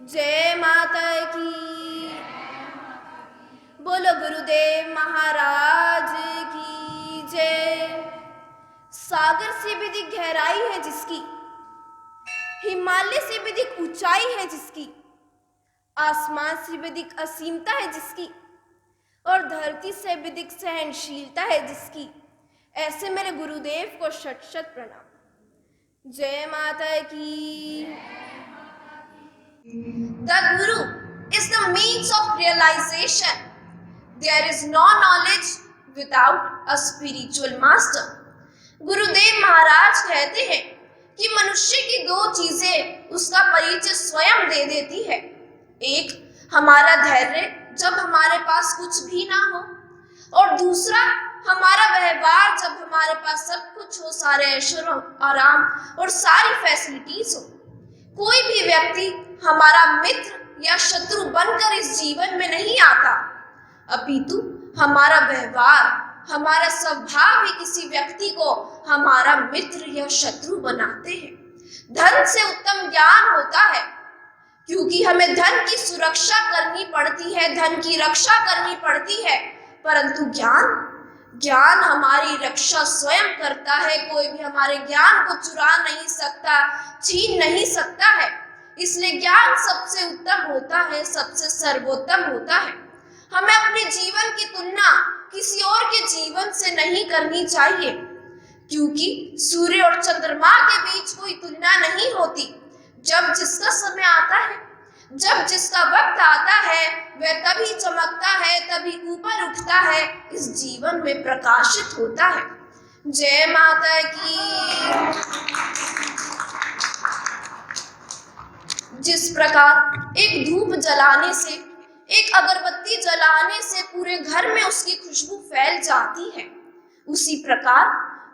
जय माता की। बोलो गुरुदेव महाराज की जय। सागर से भी अधिक गहराई है जिसकी, हिमालय से भी अधिक ऊंचाई है जिसकी, आसमान से भी अधिक असीमता है जिसकी, और धरती से भी अधिक सहनशीलता है जिसकी, ऐसे मेरे गुरुदेव को शत शत प्रणाम। जय माता की। The Guru is the means of realization. There is no knowledge without a spiritual master. गुरुदेव महाराज कहते हैं कि मनुष्य की दो चीजें उसका परिचय स्वयं दे देती है। एक हमारा धैर्य जब हमारे पास कुछ भी ना हो, और दूसरा हमारा व्यवहार जब हमारे पास सब कुछ हो, सारे ऐश्वर्य, आराम और सारी फैसिलिटीज हो। कोई भी व्यक्ति हमारा मित्र या शत्रु बनकर इस जीवन में नहीं आता, अपितु हमारा व्यवहार, हमारा स्वभाव ही किसी व्यक्ति को हमारा मित्र या शत्रु बनाते हैं। धन से उत्तम ज्ञान होता है, क्योंकि हमें धन की सुरक्षा करनी पड़ती है, धन की रक्षा करनी पड़ती है, परंतु ज्ञान हमारी रक्षा स्वयं करता है। कोई भी हमारे ज्ञान को चुरा नहीं सकता, छीन नहीं सकता है। इसलिए ज्ञान सबसे उत्तम होता है, सबसे सर्वोत्तम होता है। हमें अपने जीवन की तुलना किसी और के जीवन से नहीं करनी चाहिए, क्योंकि सूर्य और चंद्रमा के बीच कोई तुलना नहीं होती। जब जिसका समय आता है, जब जिसका वक्त आता है, वह तभी चमकता है, तभी ऊपर उठता है, इस जीवन में प्रकाशित होता है। जय माता की। जिस प्रकार एक धूप जलाने से, एक अगरबत्ती जलाने से पूरे घर में उसकी खुशबू फैल जाती है, उसी प्रकार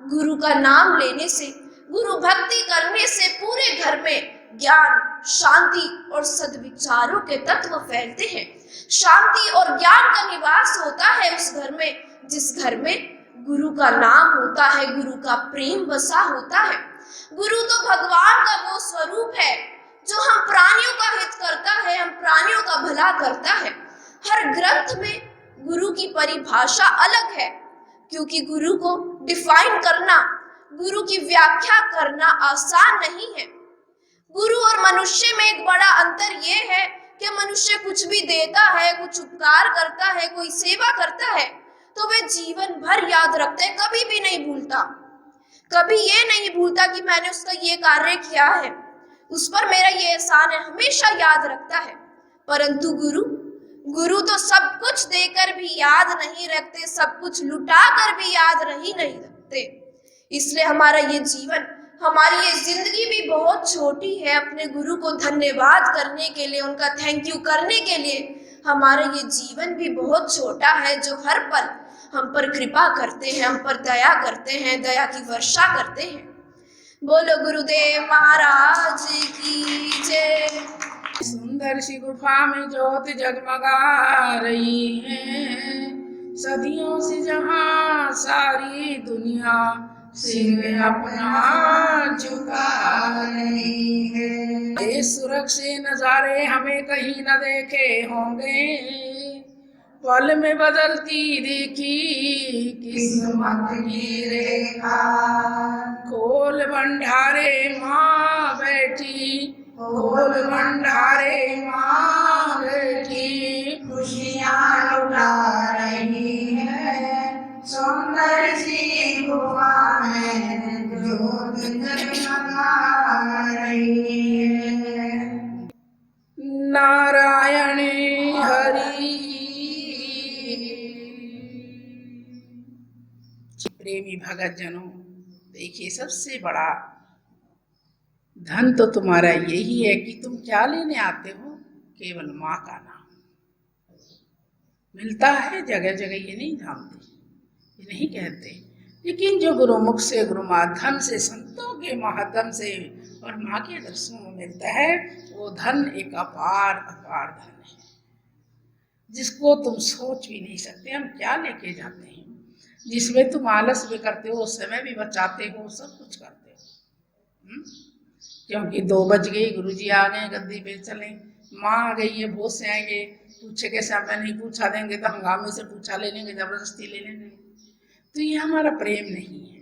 गुरु का नाम लेने से, गुरु भक्ति करने से पूरे घर में ज्ञान, शांति और सद्विचारों के तत्व फैलते हैं। शांति और ज्ञान का निवास होता है उस घर में जिस घर में गुरु का नाम होता है, गुरु का प्रेम बसा होता है। गुरु तो भगवान का वो स्वरूप है जो हम प्राणियों का हित करता है, हम प्राणियों का भला करता है। हर ग्रंथ में गुरु की परिभाषा अलग है, क्योंकि गुरु को डिफाइन करना, गुरु की व्याख्या करना आसान नहीं है। गुरु और मनुष्य में एक बड़ा अंतर यह है कि मनुष्य कुछ भी देता है, कुछ उपकार करता है, कोई सेवा करता है, तो वह जीवन भर याद रखता है, कभी भी नहीं भूलता। कभी ये नहीं भूलता कि मैंने उसका ये कार्य किया है, उस पर मेरा ये एहसान है, हमेशा याद रखता है। परंतु गुरु तो सब कुछ देकर भी याद नहीं रखते, सब कुछ लुटा कर भी याद नहीं रखते। इसलिए हमारा ये जीवन, हमारी ये जिंदगी भी बहुत छोटी है। अपने गुरु को धन्यवाद करने के लिए, उनका थैंक यू करने के लिए हमारा ये जीवन भी बहुत छोटा है, जो हर पल हम पर कृपा करते हैं, हम पर दया करते हैं, दया की वर्षा करते हैं। बोलो गुरुदेव महाराज की जय। सुंदर सी गुफा में ज्योति जगमगा रही है, सदियों से जहां सारी दुनिया सिर अपना झुका रही है। ये सुरक्षित नजारे हमें कहीं न देखे होंगे, पल में बदलती देखी किस्मत की रेखा। खोल भंडारे माँ बैठी, खोल भंडारे माँ बैठी, खुशियाँ लुटा रही है, सुंदर सी गुफा में ज्योत जगमगा रही है। नारायण हरि। प्रेमी भगत जनों, देखिए सबसे बड़ा धन तो तुम्हारा यही है कि तुम क्या लेने आते हो, केवल माँ का नाम मिलता है जगह जगह। ये नहीं जानते, ये नहीं कहते, लेकिन जो गुरुमुख से, गुरु माध्यम से, संतों के माध्यम से और माँ के दर्शनों में मिलता है, वो धन एक अपार अपार धन है, जिसको तुम सोच भी नहीं सकते। हम क्या लेके जाते हैं, जिसमें तुम आलस भी करते हो, समय भी बचाते हो, सब कुछ करते हो। क्योंकि 2 बज गई, गुरुजी आ गए, गद्दी पे चले, माँ आ गई है, भोज से आएंगे, पूछे के समय नहीं पूछा देंगे तो हंगामे से पूछा ले लेंगे, जबरदस्ती ले लेंगे। तो ये हमारा प्रेम नहीं है।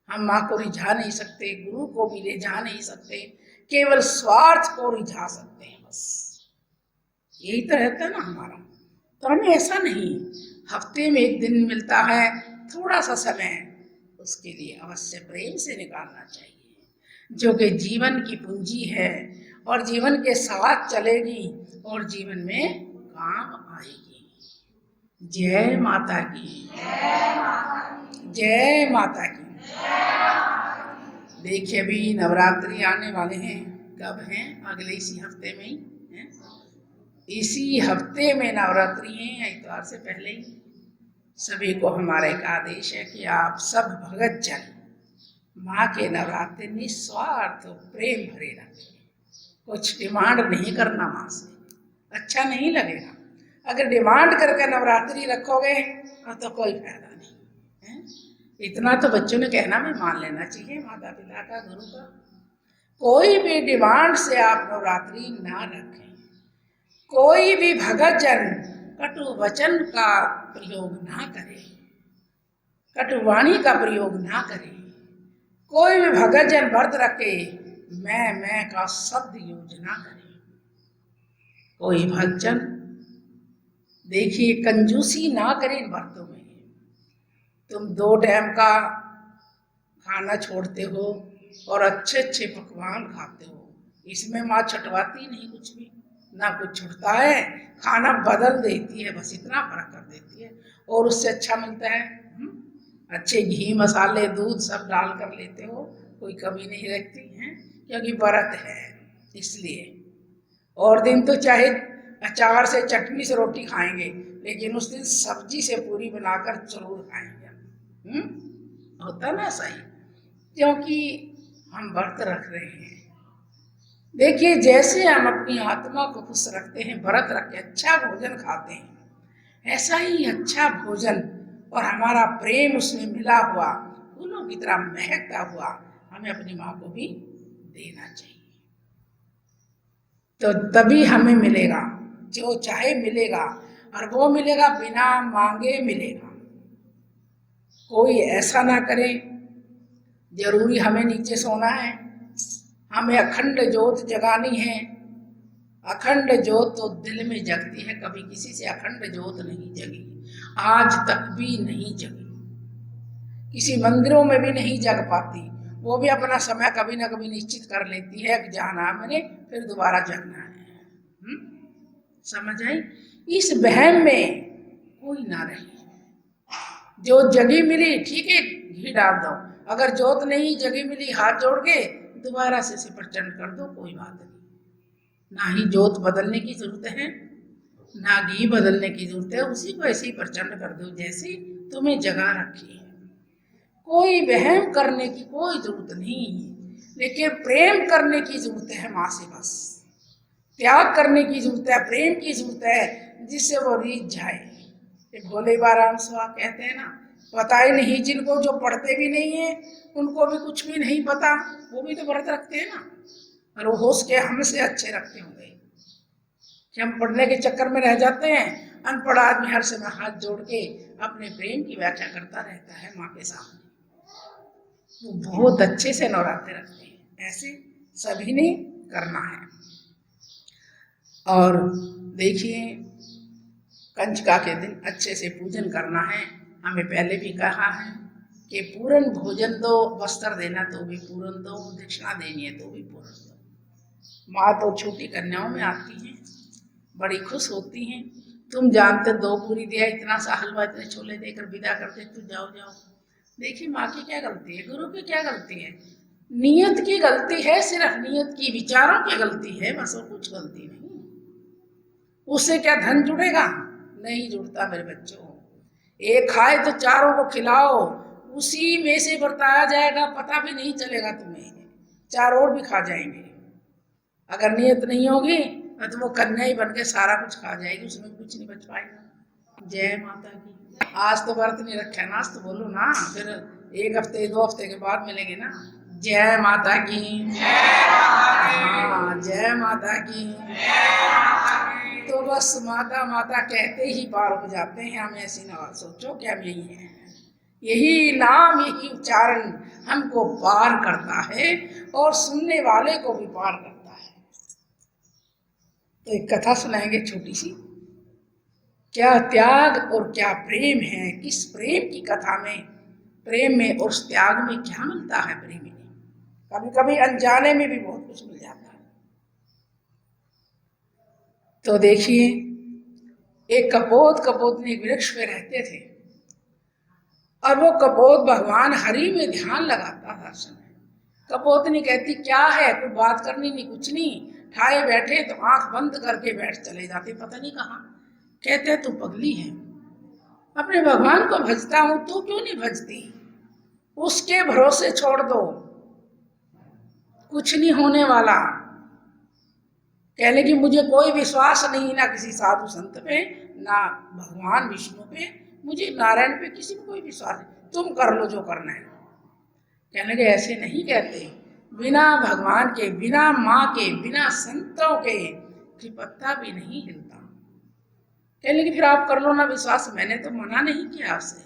हम माँ को रिझा नहीं सकते, गुरु को भी रिझा नहीं सकते, केवल स्वार्थ को रिझा सकते हैं बस। यही तो रहता है ना हमारा। तो हमें ऐसा नहीं, हफ्ते में 1 दिन मिलता है, थोड़ा सा समय उसके लिए अवश्य प्रेम से निकालना चाहिए, जो कि जीवन की पूंजी है और जीवन के साथ चलेगी और जीवन में काम आएगी। जय माता की, जय माता की। देखिए अभी नवरात्रि आने वाले हैं, कब हैं? अगले इसी हफ्ते में ही हैं। इसी हफ्ते में नवरात्रि हैं, इतवार से पहले ही। सभी को हमारा एक आदेश है कि आप सब भगत जन माँ के नवरात्रि निस्वार्थ प्रेम भरे रखें। कुछ डिमांड नहीं करना माँ से, अच्छा नहीं लगेगा। अगर डिमांड करके नवरात्रि रखोगे तो कोई फायदा नहीं है। इतना तो बच्चों ने कहना भी मान लेना चाहिए, माता पिता का, गुरु का। कोई भी डिमांड से आप नवरात्रि ना रखें। कोई भी भगत जन कटु वचन का प्रयोग ना करे, कटुवाणी का प्रयोग ना करे। कोई भी भगत जन व्रत रखे मैं का शब्द यूज ना करे। कोई भक्त जन देखिए कंजूसी ना करे इन व्रतों में। तुम 2 टाइम का खाना छोड़ते हो और अच्छे अच्छे पकवान खाते हो, इसमें माँ छुटवाती नहीं कुछ भी, ना कुछ छुटता है, खाना बदल देती है, बस इतना फर्क कर देती है और उससे अच्छा मिलता है। अच्छे घी मसाले दूध सब डाल कर लेते हो, कोई कमी नहीं रखती है, क्योंकि व्रत है इसलिए। और दिन तो चाहे अचार से चटनी से रोटी खाएंगे, लेकिन उस दिन सब्जी से पूरी बनाकर जरूर खाएंगे। होता ना सही, क्योंकि हम व्रत रख रहे हैं। देखिए जैसे हम अपनी आत्मा को खुश रखते हैं, व्रत रख के अच्छा भोजन खाते हैं, ऐसा ही अच्छा भोजन और हमारा प्रेम उसमें मिला हुआ, फूलों की तरह महकता हुआ हमें अपनी माँ को भी देना चाहिए। तो तभी हमें मिलेगा, जो चाहे मिलेगा, और वो मिलेगा बिना मांगे मिलेगा। कोई ऐसा ना करे जरूरी हमें नीचे सोना है, हमें अखंड ज्योत जगानी है। अखंड ज्योत तो दिल में जगती है, कभी किसी से अखंड ज्योत नहीं जगी, आज तक भी नहीं जगी। किसी मंदिरों में भी नहीं जग पाती, वो भी अपना समय कभी ना कभी निश्चित कर लेती है कि जाना मैंने, फिर दोबारा जगना है। समझ आई? इस वहम में कोई ना रहे। जो जगी मिली ठीक है, घी डाल दो, अगर जोत नहीं जगी मिली हाथ जोड़ के दोबारा से प्रचंड कर दो, कोई बात नहीं। ना ही जोत बदलने की जरूरत है, ना घी बदलने की जरूरत है, उसी को ऐसे ही प्रचंड कर दो जैसी तुम्हें जगह रखी है। कोई वहम करने की कोई जरूरत नहीं, लेकिन प्रेम करने की जरूरत है माँ से, बस त्याग करने की जरूरत है, प्रेम की जरूरत है, जिससे वो रीझ जाए। भोले बाराम सुहा कहते हैं ना, पता ही नहीं जिनको, जो पढ़ते भी नहीं है उनको भी कुछ भी नहीं पता, वो भी तो व्रत रखते हैं ना, और वो होश के हमसे अच्छे रखते होंगे कि हम पढ़ने के चक्कर में रह जाते हैं। अनपढ़ आदमी हर समय हाथ जोड़ के अपने प्रेम की व्याख्या करता रहता है माँ के सामने। वो बहुत अच्छे से नवरात्रे रखते हैं, ऐसे सभी ने करना है। और देखिए कंजका के दिन अच्छे से पूजन करना है। हमें पहले भी कहा है कि पूर्ण भोजन दो, वस्त्र देना तो भी पूर्ण दो, दक्षिणा देनी है तो भी पूर्ण दो। माँ तो छोटी कन्याओं में आती हैं, बड़ी खुश होती हैं। तुम जानते 2 पूरी दिया, इतना सा हलवा, इतने छोले देकर विदा करते, तू जाओ जाओ। देखिए माँ की क्या गलती है, गुरु की क्या गलती है? नियत की गलती है, सिर्फ नियत की, विचारों की गलती है, बस और कुछ गलती नहीं। उससे क्या धन जुड़ेगा? नहीं जुड़ता मेरे बच्चों। एक खाए तो 4 को खिलाओ, उसी में से बरताया जाएगा, पता भी नहीं चलेगा तुम्हें, 4 और भी खा जाएंगे। अगर नियत नहीं होगी तो वो कन्या ही बन के सारा कुछ खा जाएगी, उसमें कुछ नहीं बच पाएगा। जय माता की। आज तो व्रत नहीं रखा है ना, आज तो बोलो ना, फिर 1 हफ्ते 2 हफ्ते के बाद मिलेंगे ना। जय माता की। हाँ, जय माता की। तो बस माता माता कहते ही पार हो जाते हैं हम। ऐसी ना सोचो कि हम यही हैं। यही नाम, यही उच्चारण हमको पार करता है और सुनने वाले को भी पार करता है। तो एक कथा सुनाएंगे छोटी सी। क्या त्याग और क्या प्रेम है। किस प्रेम की कथा में, प्रेम में और उस त्याग में क्या मिलता है प्रेमी ने। कभी कभी अनजाने में भी बहुत कुछ मिल जाता है। तो देखिए, एक कपोतनी एक वृक्ष पे रहते थे और वो कपोत भगवान हरि में ध्यान लगाता था। समय कपोतनी कहती क्या है, कोई बात करनी नहीं, कुछ नहीं। ठाए बैठे तो आंख बंद करके बैठ चले जाते, पता नहीं कहाँ। कहते तू पगली है, अपने भगवान को भजता हूं, तू क्यों नहीं भजती। उसके भरोसे छोड़ दो, कुछ नहीं होने वाला। कहने की मुझे कोई विश्वास नहीं, ना किसी साधु संत पे, ना भगवान विष्णु पे, मुझे नारायण पे, किसी में कोई विश्वास नहीं। तुम कर लो जो करना है। कहने के ऐसे नहीं कहते। बिना भगवान के, बिना माँ के, बिना संतों के पत्ता भी नहीं हिलता। कहने की फिर आप कर लो ना विश्वास, मैंने तो मना नहीं किया आपसे।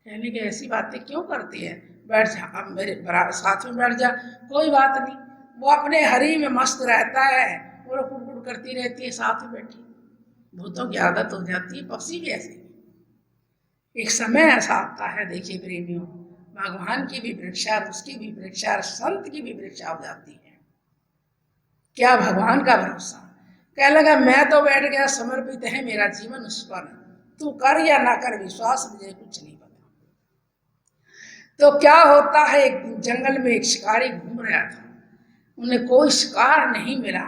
कहने की ऐसी बातें क्यों करती है, बैठ जा, अब मेरे साथ में बैठ जा, कोई बात नहीं। वो अपने हरि में मस्त रहता है, वो कुड़कुड़ करती रहती है साथ में बैठी। भूतों की आदत हो जाती है, पक्षी भी ऐसे। एक समय ऐसा आता है, देखिए प्रेमियों, भगवान की भी परीक्षा, उसकी भी परीक्षा, संत की भी परीक्षा हो जाती है। क्या भगवान का भरोसा। कह लगा मैं तो बैठ गया, समर्पित है मेरा जीवन उस पर, तू कर या ना कर, विश्वास मुझे कुछ नहीं पता। तो क्या होता है, एक जंगल में एक शिकारी घूम रहा था, उन्हें कोई शिकार नहीं मिला।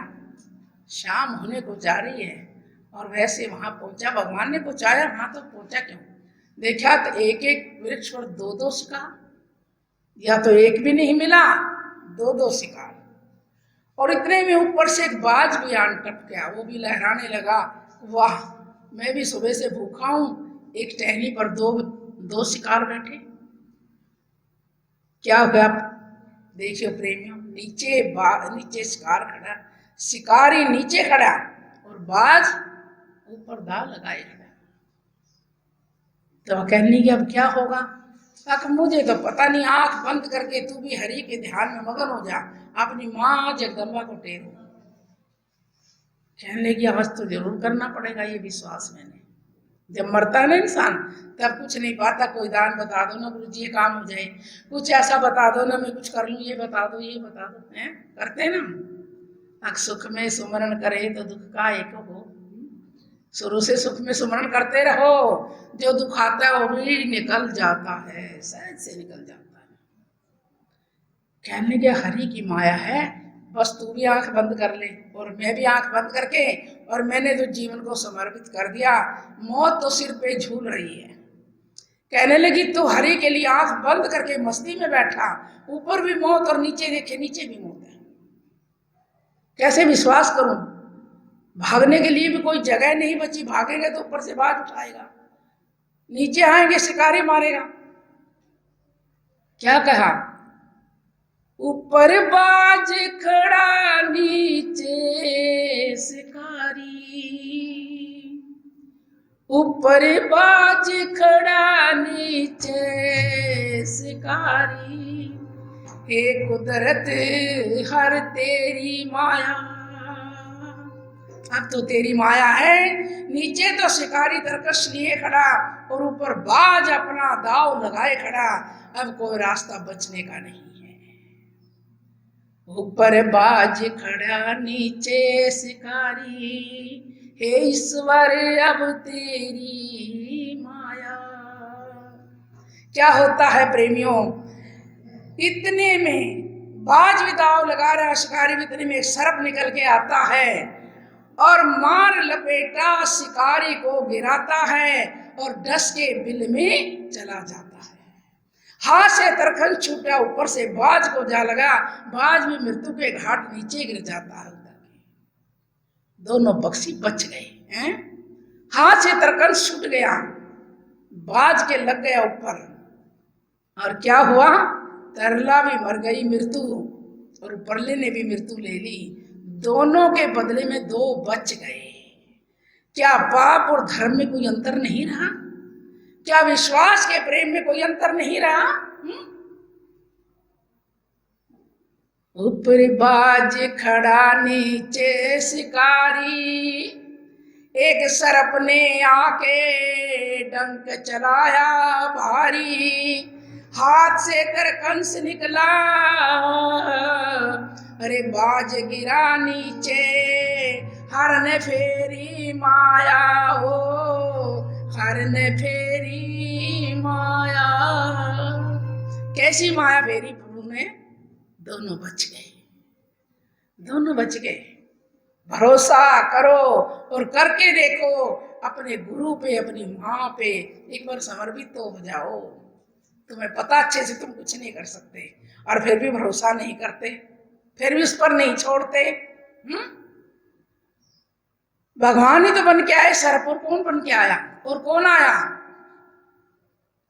शाम होने को जा रही है और वैसे वहां पहुंचा, भगवान ने पहुंचाया, वहां तो पहुंचा क्यों। देखा तो एक एक वृक्ष पर दो दो शिकार, या तो एक भी नहीं मिला, दो दो शिकार। और इतने में ऊपर से एक बाज भी आन टप गया, वो भी लहराने लगा, वाह मैं भी सुबह से भूखा हूं, एक टहनी पर दो शिकार बैठे। क्या हुआ देखियो प्रेमियों, नीचे शिकार खड़ा, शिकारी नीचे खड़ा और बाज ऊपर दाव लगाए खड़ा। तो कहने की अब क्या होगा। अब मुझे तो पता नहीं, आंख बंद करके तू भी हरि के ध्यान में मगन हो जा, अपनी माँ जगदम्बा को टेरो। कहने की अवश्य तो जरूर करना पड़ेगा ये विश्वास मैंने। जब मरता है ना इंसान तब कुछ नहीं पाता। कोई दान बता दो ना गुरु जी, ये काम हो जाए, कुछ ऐसा बता दो ना, मैं कुछ कर लूँ, ये बता दो, ये बता दो, हैं करते हैं ना। अक सुख में सुमरण करे तो दुख का एक हो। शुरू से सुख में सुमरण करते रहो, जो दुख आता है वो भी निकल जाता है, सहज से निकल जाता है। कहने के हरि की माया है, बस तू भी आंख बंद कर ले और मैं भी आंख बंद करके, और मैंने तो जीवन को समर्पित कर दिया। मौत तो सिर पे झूल रही है। कहने लगी तू हरि के लिए आंख बंद करके मस्ती में बैठा, ऊपर भी मौत और नीचे देखे नीचे भी मौत है। कैसे विश्वास करूं। भागने के लिए भी कोई जगह नहीं बची, भागेंगे तो ऊपर से बाज उठाएगा, नीचे आएंगे शिकारी मारेगा। क्या कहा, ऊपर बाज खड़ा नीचे शिकारी, ऊपर बाज खड़ा नीचे शिकारी, हे कुदरत हर तेरी माया। अब तो तेरी माया है, नीचे तो शिकारी तरकश लिए खड़ा और ऊपर बाज अपना दाव लगाए खड़ा। अब कोई रास्ता बचने का नहीं है। ऊपर बाज खड़ा नीचे शिकारी, हे ईश्वर अब तेरी माया। क्या होता है प्रेमियों, इतने में बाज भी दाव लगा रहा, शिकारी भी, इतने में सर्प निकल के आता है और मार लपेटा शिकारी को गिराता है और डस के बिल में चला जाता है। हाथ से तरखन छूटा, ऊपर से बाज को जा लगा, बाज भी मृत्यु के घाट नीचे गिर जाता है। दोनों पक्षी बच गए हैं। हाथ से तरखन छूट गया, बाज के लग गया ऊपर, और क्या हुआ, तरला भी मर गई मृत्यु और उपरले ने भी मृत्यु ले ली। दोनों के बदले में दो बच गए। क्या पाप और धर्म में कोई अंतर नहीं रहा? क्या विश्वास के प्रेम में कोई अंतर नहीं रहा? ऊपर बाज खड़ा नीचे शिकारी, एक सर्प ने आके डंक चलाया भारी, हाथ से कर कंस निकला, अरे बाज गिरा नीचे, हर ने फेरी माया हो, हर ने फेरी माया। कैसी माया फेरी प्रभु ने? दोनों बच गए, दोनों बच गए। भरोसा करो और करके देखो अपने गुरु पे, अपनी माँ पे एक बार समर्पित तो हो जाओ। तुम्हें पता अच्छे से तुम कुछ नहीं कर सकते और फिर भी भरोसा नहीं करते, फिर भी उस पर नहीं छोड़ते। भगवान ही तो बन के आए सर्प, और कौन बन के आया? और कौन आया?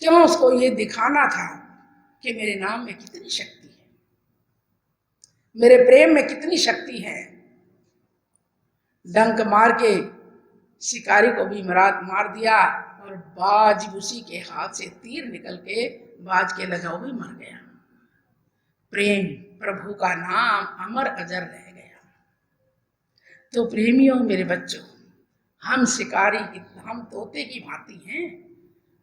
क्यों? उसको ये दिखाना था कि मेरे नाम में कितनी शक्ति है, मेरे प्रेम में कितनी शक्ति है। डंक मार के शिकारी को भी मार दिया और बाज उसी के हाथ से तीर निकल के बाज के लगा, वो भी मर गया। प्रेम, प्रभु का नाम अमर अजर रह गया। तो प्रेमियों, मेरे बच्चों, हम शिकारी, हम तोते की भांति हैं,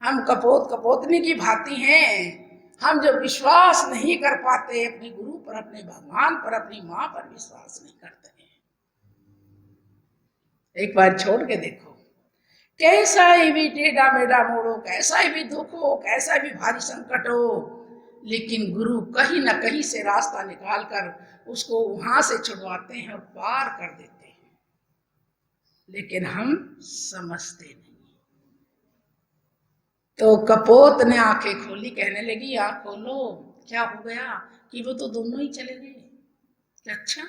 हम कपोतनी की भांति हैं। हम जो विश्वास नहीं कर पाते अपने गुरु पर, अपने भगवान पर, अपनी माँ पर विश्वास नहीं करते हैं। एक बार छोड़ के देखो, कैसा ही भी टेढ़ा मेढ़ा मोड़ो, कैसा ही भी दुख हो, कैसा भी भारी संकट हो, लेकिन गुरु कहीं ना कहीं से रास्ता निकाल कर उसको वहां से छुड़वाते हैं और पार कर देते हैं। लेकिन हम समझते नहीं। तो कपोत ने आंखें खोली, कहने लगी आंख खोलो, क्या हो गया? कि वो तो दोनों ही चले गए। अच्छा,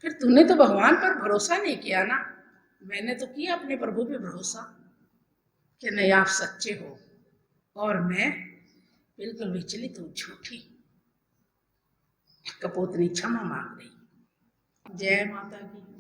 फिर तूने तो भगवान पर भरोसा नहीं किया ना। मैंने तो किया अपने प्रभु पे भरोसा कि नहीं, आप सच्चे हो और मैं बिल्कुल विचलित हूँ, झूठी। कपोतनी क्षमा मांग रही। जय माता की।